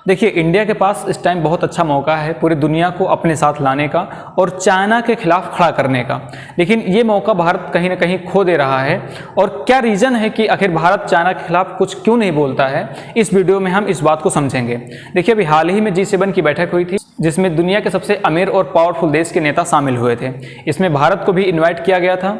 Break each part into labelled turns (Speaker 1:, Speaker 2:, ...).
Speaker 1: देखिए, इंडिया के पास इस टाइम बहुत अच्छा मौका है पूरी दुनिया को अपने साथ लाने का और चाइना के खिलाफ खड़ा करने का। लेकिन ये मौका भारत कहीं ना कहीं खो दे रहा है। और क्या रीज़न है कि आखिर भारत चाइना के खिलाफ कुछ क्यों नहीं बोलता है, इस वीडियो में हम इस बात को समझेंगे। देखिए, अभी हाल ही में G7 की बैठक हुई थी जिसमें दुनिया के सबसे अमीर और पावरफुल देश के नेता शामिल हुए थे। इसमें भारत को भी इन्वाइट किया गया था।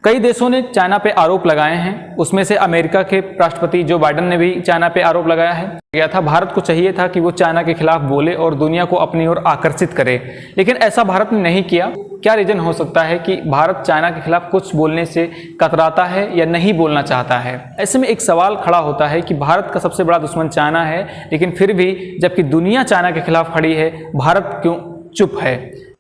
Speaker 1: कई देशों ने चाइना पे आरोप लगाए हैं, उसमें से अमेरिका के राष्ट्रपति जो बाइडेन ने भी चाइना पे आरोप लगाया था। भारत को चाहिए था कि वो चाइना के खिलाफ बोले और दुनिया को अपनी ओर आकर्षित करे, लेकिन ऐसा भारत ने नहीं किया। क्या रीजन हो सकता है कि भारत चाइना के खिलाफ कुछ बोलने से कतराता है या नहीं बोलना चाहता है? ऐसे में एक सवाल खड़ा होता है कि भारत का सबसे बड़ा दुश्मन चाइना है, लेकिन फिर भी जबकि दुनिया चाइना के खिलाफ खड़ी है, भारत क्यों चुप है?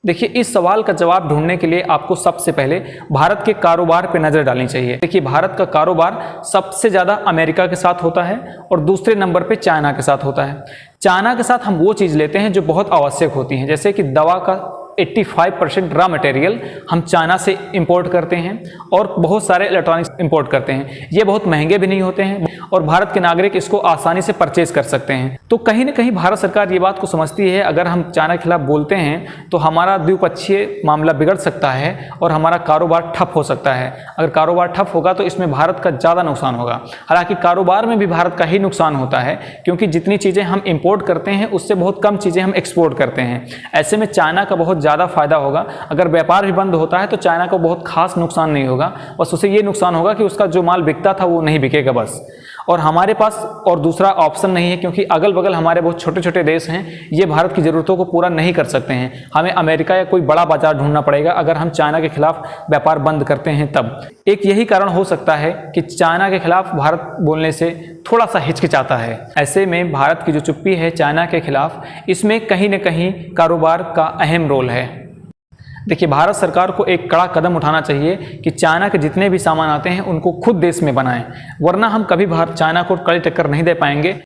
Speaker 1: देखिए, इस सवाल का जवाब ढूंढने के लिए आपको सबसे पहले भारत के कारोबार पर नजर डालनी चाहिए। देखिए, भारत का कारोबार सबसे ज़्यादा अमेरिका के साथ होता है और दूसरे नंबर पे चाइना के साथ होता है। चाइना के साथ हम वो चीज़ लेते हैं जो बहुत आवश्यक होती हैं, जैसे कि दवा का 85% रॉ मटेरियल हम चाइना से इंपोर्ट करते हैं और बहुत सारे इलेक्ट्रॉनिक्स इंपोर्ट करते हैं। ये बहुत महंगे भी नहीं होते हैं और भारत के नागरिक इसको आसानी से परचेज कर सकते हैं। तो कहीं ना कहीं भारत सरकार ये बात को समझती है, अगर हम चाइना के खिलाफ बोलते हैं तो हमारा द्विपक्षीय मामला बिगड़ सकता है और हमारा कारोबार ठप हो सकता है। अगर कारोबार ठप होगा तो इसमें भारत का ज़्यादा नुकसान होगा। हालांकि कारोबार में भी भारत का ही नुकसान होता है, क्योंकि जितनी चीज़ें हम इंपोर्ट करते हैं उससे बहुत कम चीज़ें हम एक्सपोर्ट करते हैं। ऐसे में चाइना का बहुत ज़्यादा फायदा होगा। अगर व्यापार भी बंद होता है तो चाइना को बहुत खास नुकसान नहीं होगा, बस उसे ये नुकसान होगा कि उसका जो माल बिकता था वो नहीं बिकेगा बस। और हमारे पास और दूसरा ऑप्शन नहीं है, क्योंकि अगल बगल हमारे बहुत छोटे छोटे देश हैं, ये भारत की ज़रूरतों को पूरा नहीं कर सकते हैं। हमें अमेरिका या कोई बड़ा बाजार ढूंढना पड़ेगा अगर हम चाइना के खिलाफ व्यापार बंद करते हैं तब। एक यही कारण हो सकता है कि चाइना के खिलाफ भारत बोलने से थोड़ा सा हिचकिचाता है। ऐसे में भारत की जो चुप्पी है चाइना के खिलाफ, इसमें कहीं ना कहीं कारोबार का अहम रोल है। देखिए, भारत सरकार को एक कड़ा कदम उठाना चाहिए कि चाइना के जितने भी सामान आते हैं उनको खुद देश में बनाएं, वरना हम कभी चाइना को कड़ी टक्कर नहीं दे पाएंगे।